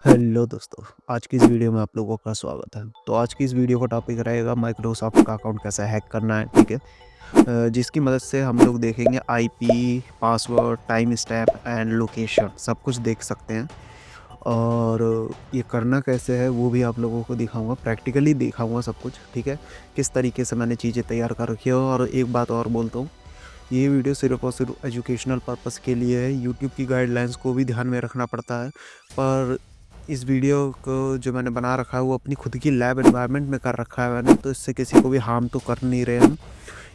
Hello दोस्तों, आज की इस वीडियो में आप लोगों का स्वागत है। तो आज की इस वीडियो का टॉपिक रहेगा माइक्रोसॉफ्ट का अकाउंट कैसे हैक करना है, ठीक है? जिसकी मदद से हम लोग देखेंगे IP, password, time stamp and location सब कुछ देख सकते हैं। और ये करना कैसे है वो भी आप लोगों को दिखाऊँगा, प्रैक्टिकली दिखाऊँगा सब कुछ, ठीक है? किस तरीके से मैंने चीज़ें तैयार कर रखी है। और एक बात और बोलता हूँ, ये वीडियो सिर्फ़ और सिर्फ़ एजुकेशनल पर्पज़ के लिए है। यूट्यूब की गाइडलाइंस को भी ध्यान में रखना पड़ता है। पर इस वीडियो को जो मैंने बना रखा है वो अपनी खुद की लैब एनवायरनमेंट में कर रखा है मैंने, तो इससे किसी को भी हार्म तो कर नहीं रहे हम।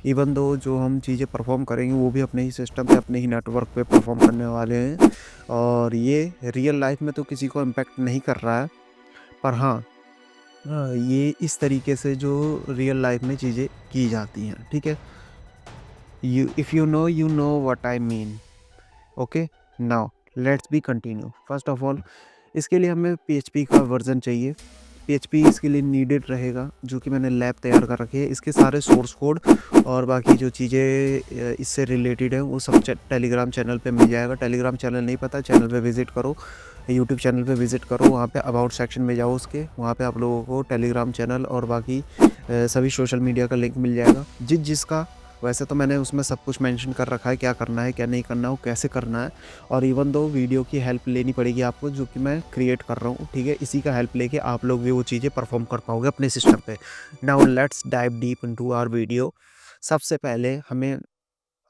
इवन दो जो हम चीज़ें परफ़ॉर्म करेंगे वो भी अपने ही सिस्टम पे, अपने ही नेटवर्क पे परफ़ॉर्म करने वाले हैं। और ये रियल लाइफ़ में तो किसी को इम्पैक्ट नहीं कर रहा है। पर हाँ, ये इस तरीके से जो रियल लाइफ़ में चीज़ें की जाती हैं, ठीक है? You know what I mean. Okay, now let's be continue. First of all, इसके लिए हमें पीएचपी का वर्जन चाहिए। पीएचपी इसके लिए नीडेड रहेगा, जो कि मैंने लैब तैयार कर रखी है। इसके सारे सोर्स कोड और बाकी जो चीज़ें इससे रिलेटेड है वो सब टेलीग्राम चैनल पे मिल जाएगा। टेलीग्राम चैनल नहीं पता, चैनल पे विजिट करो, यूट्यूब चैनल पे विजिट करो, वहाँ पे अबाउट सेक्शन में जाओ उसके, वहाँ पे आप लोगों को टेलीग्राम चैनल और बाकी सभी सोशल मीडिया का लिंक मिल जाएगा। जिसका वैसे तो मैंने उसमें सब कुछ मेंशन कर रखा है, क्या करना है, क्या नहीं करना है, वो कैसे करना है। और इवन दो वीडियो की हेल्प लेनी पड़ेगी आपको, जो कि मैं क्रिएट कर रहा हूँ, ठीक है? इसी का हेल्प लेके आप लोग भी वो चीज़ें परफॉर्म कर पाओगे अपने सिस्टम पे। Now let's dive deep into our video. सबसे पहले हमें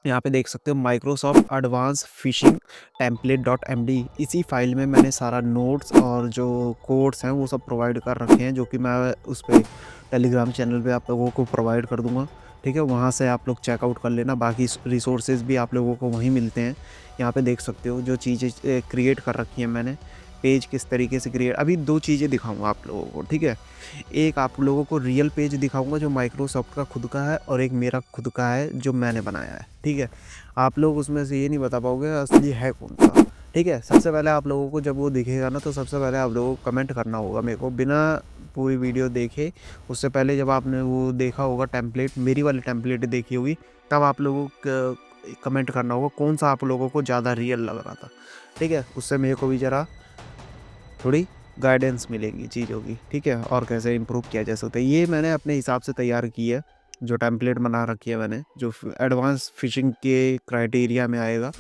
यहाँ पे देख सकते हो Microsoft advance phishing template dot M D. इसी फाइल में मैंने सारा नोट्स और जो कोड्स हैं वो सब प्रोवाइड कर रखे हैं, जो कि मैं उस पर टेलीग्राम चैनल पे आप लोगों को प्रोवाइड कर दूंगा, ठीक है? वहाँ से आप लोग चेकआउट कर लेना। बाकी रिसोर्सेज भी आप लोगों को वहीं मिलते हैं। यहाँ पे देख सकते हो जो चीज़ें क्रिएट कर रखी हैं मैंने, पेज किस तरीके से क्रिएट। अभी दो चीज़ें दिखाऊंगा आप लोगों को, ठीक है? एक आप लोगों को रियल पेज दिखाऊंगा जो माइक्रोसॉफ्ट का खुद का है, और एक मेरा खुद का है जो मैंने बनाया है, ठीक है? आप लोग उसमें से ये नहीं बता पाओगे असली है कौन सा, ठीक है? सबसे पहले आप लोगों को जब वो दिखेगा ना, तो सबसे पहले आप लोगों को कमेंट करना होगा मेरे को, बिना पूरी वीडियो देखे। उससे पहले जब आपने वो देखा होगा टेम्पलेट, मेरी वाली टेम्पलेट देखी होगी, तब आप लोगों को कमेंट करना होगा कौन सा आप लोगों को ज़्यादा रियल लग रहा था, ठीक है? उससे मेरे को भी ज़रा थोड़ी गाइडेंस मिलेगी चीज़ों की, ठीक है? और कैसे इम्प्रूव किया जा सकता है। ये मैंने अपने हिसाब से तैयार की है, जो टेम्पलेट बना रखी है मैंने, जो एडवांस फिशिंग के क्राइटेरिया में आएगा,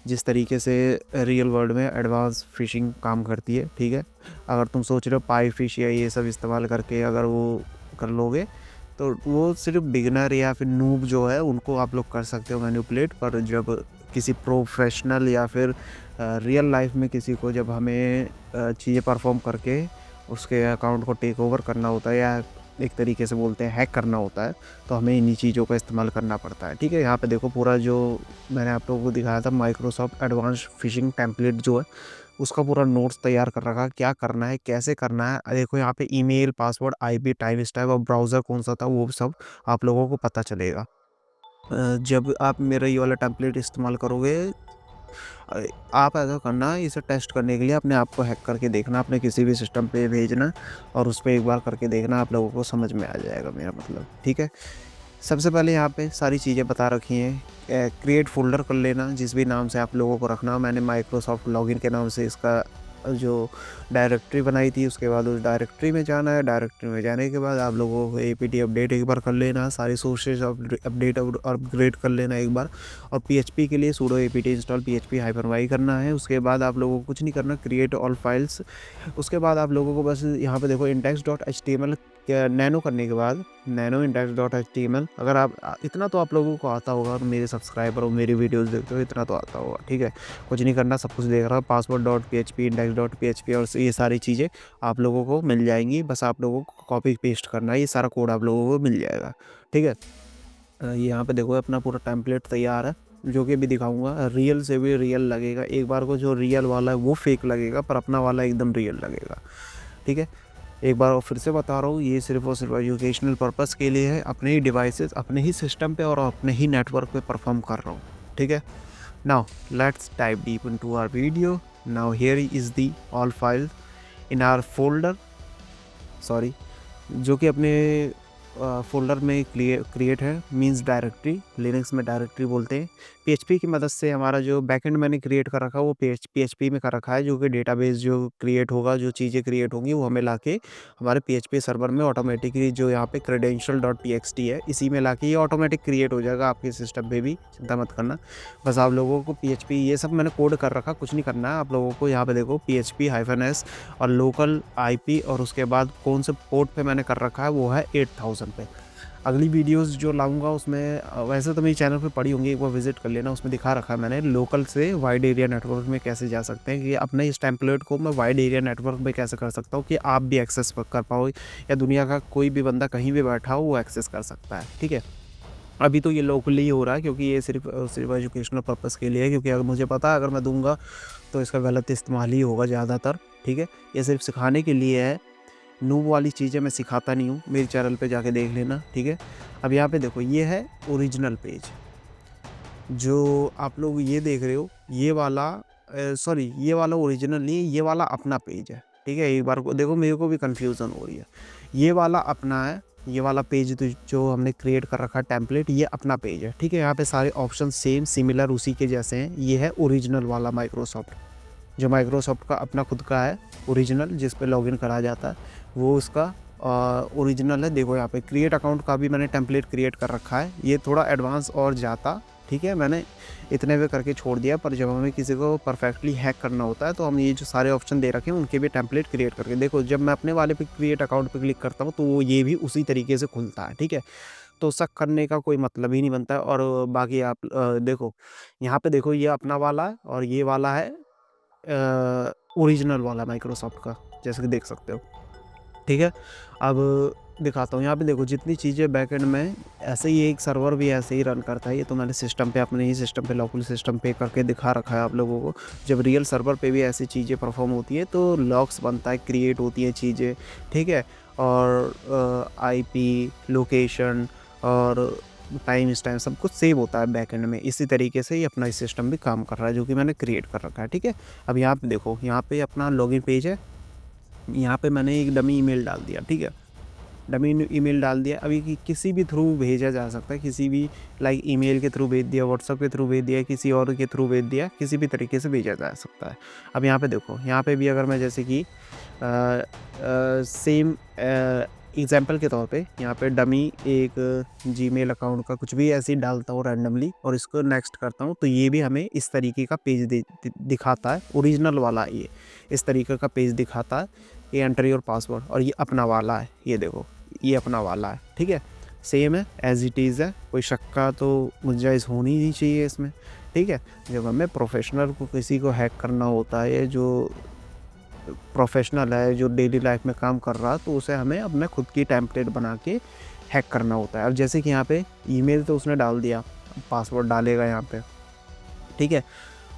जिस तरीके से रियल वर्ल्ड में एडवांस फिशिंग काम करती है, ठीक है? अगर तुम सोच रहे हो पाई फिश या ये सब इस्तेमाल करके अगर वो कर लोगे, तो वो सिर्फ बिगिनर या फिर नूब जो है उनको आप लोग कर सकते हो मैनिपुलेट। पर जब किसी प्रोफेशनल या फिर रियल लाइफ में किसी को जब हमें चीज़ें परफॉर्म करके उसके अकाउंट को टेक ओवर करना होता है, या एक तरीके से बोलते हैं हैक करना होता है, तो हमें इन्हीं चीज़ों का इस्तेमाल करना पड़ता है, ठीक है? यहाँ पे देखो पूरा जो मैंने आप लोगों को दिखाया था माइक्रोसॉफ्ट एडवांस फिशिंग टेम्पलेट जो है, उसका पूरा नोट्स तैयार कर रखा है, क्या करना है, कैसे करना है। देखो यहाँ पे email, password, IP, time stamp और ब्राउज़र कौन सा था, वो सब आप लोगों को पता चलेगा। जब आप मेरा ये वाला टेम्पलेट इस्तेमाल करोगे, अ, आप ऐसा करना, इसे टेस्ट करने के लिए अपने आप को हैक करके देखना, अपने किसी भी सिस्टम पे भेजना और उस पे एक बार करके देखना, आप लोगों को समझ में आ जाएगा मेरा मतलब, ठीक है? सबसे पहले यहाँ पे सारी चीज़ें बता रखी हैं। क्रिएट फ़ोल्डर कर लेना, जिस भी नाम से आप लोगों को रखना हो। मैंने माइक्रोसॉफ्ट लॉगिन के नाम से इसका जो डायरेक्टरी बनाई थी, उसके बाद उस डायरेक्टरी में जाना है। डायरेक्टरी में जाने के बाद आप लोगों को एपीटी अपडेट एक बार कर लेना, सारी सोर्सेज अपडेट और अपग्रेड कर लेना एक बार। और पीएचपी के लिए सूडो एपीटी इंस्टॉल php-y करना है। उसके बाद आप लोगों को कुछ नहीं करना, क्रिएट ऑल फाइल्स। उसके बाद आप लोगों को बस यहाँ पे देखो index.html क्या नैनो करने के बाद, नैनो index.html, अगर आप इतना तो आप लोगों को आता होगा, और मेरे सब्सक्राइबर और मेरी वीडियोस देखते हो, इतना तो आता होगा, ठीक है? कुछ नहीं करना, सब कुछ देख रहा है। पासवर्ड डॉट php, index.php और ये सारी चीज़ें आप लोगों को मिल जाएंगी। बस आप लोगों को कॉपी पेस्ट करना है, ये सारा कोड आप लोगों को मिल जाएगा, ठीक है? ये यहाँ पे देखो अपना पूरा टेम्पलेट तैयार है, जो कि अभी दिखाऊंगा। रियल से भी रियल लगेगा, एक बार को जो रियल वाला है वो फेक लगेगा, पर अपना वाला एकदम रियल लगेगा, ठीक है? एक बार और फिर से बता रहा हूँ, ये सिर्फ और सिर्फ एजुकेशनल पर्पस के लिए है। अपने ही डिवाइसेस, अपने ही सिस्टम पे और अपने ही नेटवर्क पे परफॉर्म कर रहा हूँ, ठीक है? Now let's dive deep into our video. Now here is the all file in our folder, sorry, जो कि अपने फ़ोल्डर में क्रिएट है, मीन्स डायरेक्टरी, लिनक्स में डायरेक्टरी बोलते हैं। पीएचपी की मदद से हमारा जो बैकएंड मैंने क्रिएट कर रखा है वो पीएचपी में कर रखा है, जो कि डेटाबेस जो क्रिएट होगा, जो चीज़ें क्रिएट होंगी वो हमें लाके हमारे पीएचपी सर्वर में ऑटोमेटिकली जो यहाँ पे credential.txt है, इसी में लाके ये ऑटोमेटिक क्रिएट हो जाएगा आपके सिस्टम पे भी, चिंता मत करना। बस आप लोगों को पीएचपी ये सब मैंने कोड कर रखा, कुछ नहीं करना है आप लोगों को। यहाँ पे देखो PHP-S और लोकल IP और उसके बाद कौन से पोर्ट पे मैंने कर रखा है वो है 8000 पे। अगली वीडियोस जो लाऊंगा उसमें वैसे तो मेरे चैनल पे पड़ी होंगी, एक बार विजिट कर लेना, उसमें दिखा रखा है मैंने लोकल से वाइड एरिया नेटवर्क में कैसे जा सकते हैं, कि अपने इस टेम्पलेट को मैं वाइड एरिया नेटवर्क में कैसे कर सकता हूँ कि आप भी एक्सेस कर पाओ या दुनिया का कोई भी बंदा कहीं भी बैठा हो वो एक्सेस कर सकता है। ठीक है, अभी तो ये लोकली हो रहा है क्योंकि ये सिर्फ एजुकेशनल पर्पज़ के लिए है, क्योंकि अगर मुझे पता है अगर मैं दूंगा तो इसका गलत इस्तेमाल ही होगा ज़्यादातर। ठीक है, ये सिर्फ सिखाने के लिए है, नूब वाली चीज़ें मैं सिखाता नहीं हूँ, मेरे चैनल पे जाके देख लेना। ठीक है, अब यहाँ पे देखो ये है ओरिजिनल पेज, जो आप लोग ये देख रहे हो ये वाला सॉरी ये वाला ओरिजिनल नहीं है, ये वाला अपना पेज है। ठीक है, एक बार को देखो, मेरे को भी कन्फ्यूज़न हो रही है, ये वाला अपना है, ये वाला पेज तो जो हमने क्रिएट कर रखा है टेम्पलेट, ये अपना पेज है। ठीक है, यहाँ पे सारे ऑप्शन सेम सिमिलर उसी के जैसे हैं। ये है ओरिजिनल वाला माइक्रोसॉफ्ट, जो माइक्रोसॉफ्ट का अपना खुद का है ओरिजिनल, जिस पे लॉगिन करा जाता है, वो उसका ओरिजिनल है। देखो यहाँ पे क्रिएट अकाउंट का भी मैंने टेम्पलेट क्रिएट कर रखा है, ये थोड़ा एडवांस और जाता। ठीक है, मैंने इतने वे करके छोड़ दिया, पर जब हमें किसी को परफेक्टली हैक करना होता है तो हम ये जो सारे ऑप्शन दे रखे हैं उनके भी टेम्पलेट क्रिएट करके देखो, जब मैं अपने वाले पे क्रिएट अकाउंट पे क्लिक करता हूँ तो वो ये भी उसी तरीके से खुलता है। ठीक है, तो शक करने का कोई मतलब ही नहीं बनता है। और बाकी आप देखो यहाँ पे देखो, ये अपना वाला है और ये वाला है ओरिजिनल वाला माइक्रोसॉफ्ट का, जैसे कि देख सकते हो। ठीक है, अब दिखाता हूँ, यहाँ पे देखो जितनी चीज़ें बैकएंड में ऐसे ही एक सर्वर भी ऐसे ही रन करता है। ये तो मैंने सिस्टम पे, अपने ही सिस्टम पे, लोकल सिस्टम पे करके दिखा रखा है आप लोगों को। जब रियल सर्वर पे भी ऐसी चीज़ें परफॉर्म होती है तो लॉग्स बनता है, क्रिएट होती हैं चीज़ें। ठीक है, और आईपी लोकेशन और टाइम स्टैम्प सब कुछ सेव होता है बैकएंड में। इसी तरीके से ये अपना सिस्टम भी काम कर रहा है, जो कि मैंने क्रिएट कर रखा है। ठीक है, अब यहाँ पे देखो, यहाँ पे अपना लॉगिन पेज है, यहाँ पे मैंने एक डमी ईमेल डाल दिया। ठीक है, डमी ईमेल डाल दिया। अभी किसी भी थ्रू भेजा जा सकता है, किसी भी लाइक ईमेल के थ्रू भेज दिया, व्हाट्सएप के थ्रू भेज दिया, किसी और के थ्रू भेज दिया, किसी भी तरीके से भेजा जा सकता है। अब यहाँ पे देखो, यहाँ पे भी अगर मैं जैसे कि सेम एग्जाम्पल के तौर पे यहाँ पे डमी एक जीमेल अकाउंट का कुछ भी ऐसे ही डालता हूँ रैंडमली और इसको नेक्स्ट करता हूँ, तो ये भी हमें इस तरीके का पेज दिखाता है। ओरिजिनल वाला ये इस तरीके का पेज दिखाता है, ये एंटर योर पासवर्ड, और ये अपना वाला है, ये देखो ये अपना वाला है। ठीक है, सेम है, एज इट इज़ है, कोई शक का तो गुंजाइश होनी नहीं चाहिए इसमें। ठीक है, जब हमें प्रोफेशनल को किसी को हैक करना होता है, जो प्रोफेशनल है, जो डेली लाइफ में काम कर रहा है, तो उसे हमें अपने खुद की टेम्पलेट बना के हैक करना होता है। अब जैसे कि यहाँ पे ईमेल तो उसने डाल दिया, पासवर्ड डालेगा यहाँ पे। ठीक है,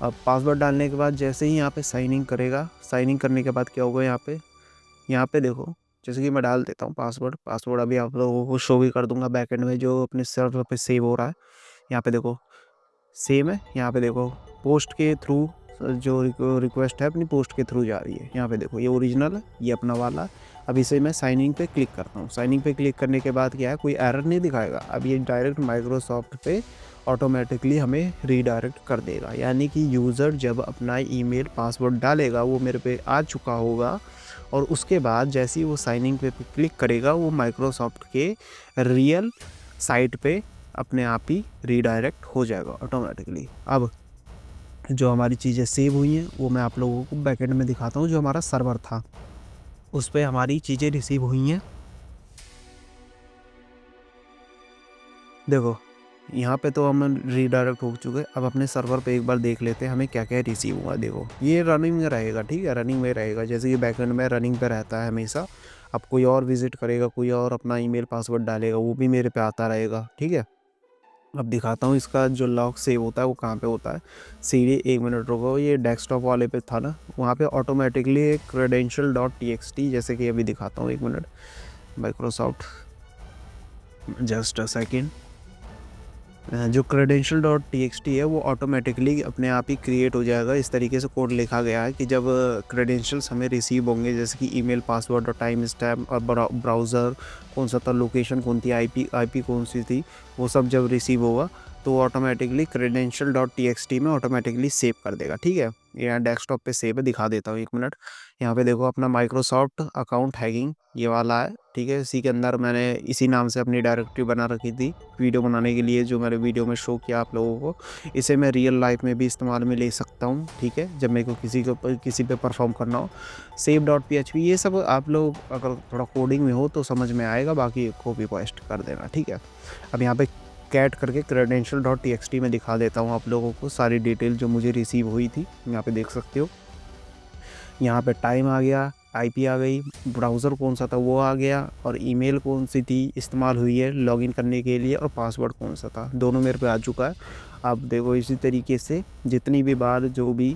अब पासवर्ड डालने के बाद जैसे ही यहाँ पे साइन इन करेगा, साइन इन करने के बाद क्या होगा, यहाँ पे देखो, जैसे कि मैं डाल देता हूँ पासवर्ड अभी आप लोगों को शो भी कर दूंगा बैकएंड में, जो अपने सर्वर पे सेव हो रहा है। यहाँ पे देखो सेम है, यहाँ पे देखो पोस्ट के थ्रू जो रिक्वेस्ट है अपनी पोस्ट के थ्रू जा रही है। यहाँ पे देखो ये ओरिजिनल है, ये अपना वाला। अब इसे मैं साइन इन पे क्लिक करता हूँ, साइन इन पे क्लिक करने के बाद क्या है, कोई एरर नहीं दिखाएगा। अब ये डायरेक्ट माइक्रोसॉफ्ट पे ऑटोमेटिकली हमें रीडायरेक्ट कर देगा, यानी कि यूज़र जब अपना ईमेल पासवर्ड डालेगा वो मेरे पे आ चुका होगा, और उसके बाद जैसे ही वो साइन इन पे क्लिक करेगा वो माइक्रोसॉफ्ट के रियल साइट पे अपने आप ही रीडायरेक्ट हो जाएगा ऑटोमेटिकली। अब जो हमारी चीज़ें सेव हुई हैं वो मैं आप लोगों को बैकएंड में दिखाता हूँ। जो हमारा सर्वर था उस पर हमारी चीज़ें रिसीव हुई हैं। देखो यहाँ पे तो हम रीडायरेक्ट हो चुके। अब अपने सर्वर पे एक बार देख लेते हैं हमें क्या क्या रिसीव हुआ। देखो ये रनिंग में रहेगा, ठीक है, रनिंग में रहेगा, जैसे कि बैकएंड में रनिंग पे रहता है हमेशा। अब कोई और विजिट करेगा, कोई और अपना ईमेल पासवर्ड डालेगा, वो भी मेरे पे आता रहेगा। ठीक है, अब दिखाता हूँ इसका जो लॉग सेव होता है वो कहाँ पे होता है। सीधे 1 मिनट रुको, ये डेस्कटॉप वाले पे था ना, वहाँ पे ऑटोमेटिकली credential.txt, जैसे कि अभी दिखाता हूँ 1 minute, Microsoft, just a second. जो क्रेडेंशियल डॉट टीएक्सटी है वो ऑटोमेटिकली अपने आप ही क्रिएट हो जाएगा। इस तरीके से कोड लिखा गया है कि जब क्रेडेंशियल्स हमें रिसीव होंगे, जैसे कि ईमेल पासवर्ड और टाइम स्टैम्प और ब्राउज़र कौन सा था, लोकेशन कौन थी, आईपी कौन सी थी, वो सब जब रिसीव होगा तो ऑटोमेटिकली क्रेडेंशियल डॉट टीएक्सटी में ऑटोमेटिकली सेव कर देगा। ठीक है, यहाँ डेस्कटॉप पे सेव है, दिखा देता हूँ 1 मिनट। यहाँ पे देखो अपना माइक्रोसॉफ्ट अकाउंट हैकिंग ये वाला है। ठीक है, इसी के अंदर मैंने इसी नाम से अपनी डायरेक्टरी बना रखी थी वीडियो बनाने के लिए, जो मैंने वीडियो में शो किया आप लोगों को। इसे मैं रियल लाइफ में भी इस्तेमाल में ले सकता हूँ। ठीक है, जब मेरे को किसी पे परफॉर्म करना हो। सेव डॉट पी ये सब आप लोग अगर थोड़ा कोडिंग में हो तो समझ में आएगा, बाकी कॉपी पेस्ट कर देना। ठीक है, अब यहाँ पे कैट करके क्रेडेंशियल डॉट टी में दिखा देता हूँ आप लोगों को सारी डिटेल जो मुझे रिसीव हुई थी। यहाँ पे देख सकते हो, यहाँ पे टाइम आ गया, आईपी आ गई, ब्राउज़र कौन सा था वो आ गया, और ईमेल कौन सी थी इस्तेमाल हुई है लॉगिन करने के लिए, और पासवर्ड कौन सा था, दोनों मेरे पे आ चुका है। आप देखो इसी तरीके से जितनी भी बार जो भी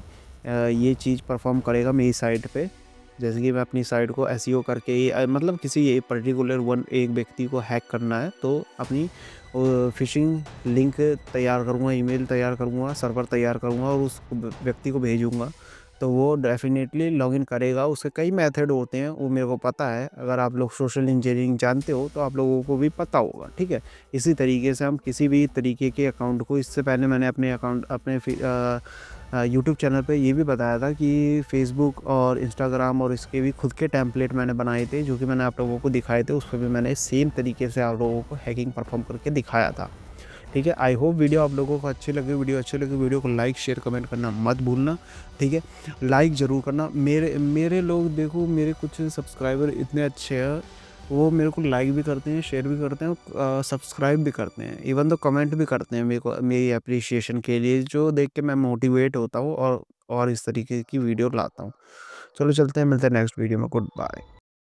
ये चीज़ परफॉर्म करेगा मेरी साइट पे, जैसे कि मैं अपनी साइट को एसईओ करके ही मतलब किसी एक पर्टिकुलर एक व्यक्ति को हैक करना है तो अपनी फ़िशिंग लिंक तैयार करूँगा, ईमेल तैयार करूँगा, सर्वर तैयार करूँगा और उस व्यक्ति को भेजूँगा, तो वो डेफ़िनेटली लॉगिन करेगा। उसके कई मेथड होते हैं, वो मेरे को पता है। अगर आप लोग सोशल इंजीनियरिंग जानते हो तो आप लोगों को भी पता होगा। ठीक है, इसी तरीके से हम किसी भी तरीके के अकाउंट को, इससे पहले मैंने अपने यूट्यूब चैनल पे ये भी बताया था कि फ़ेसबुक और इंस्टाग्राम और इसके भी खुद के टेम्पलेट मैंने बनाए थे, जो कि मैंने आप लोगों को दिखाए थे। उस पे भी मैंने सेम तरीके से आप लोगों को हैकिंग परफॉर्म करके दिखाया था। ठीक है, आई होप वीडियो आप लोगों को अच्छी लगी। वीडियो को लाइक शेयर कमेंट करना मत भूलना। ठीक है, लाइक ज़रूर करना। मेरे लोग देखो, मेरे कुछ सब्सक्राइबर इतने अच्छे हैं, वो मेरे को लाइक भी करते हैं, शेयर भी करते हैं, सब्सक्राइब भी करते हैं, इवन तो कमेंट भी करते हैं मेरे को, मेरी अप्रिसिएशन के लिए, जो देख के मैं मोटिवेट होता हूँ और इस तरीके की वीडियो लाता हूँ। चलो चलते हैं, मिलते हैं नेक्स्ट वीडियो में। Good bye.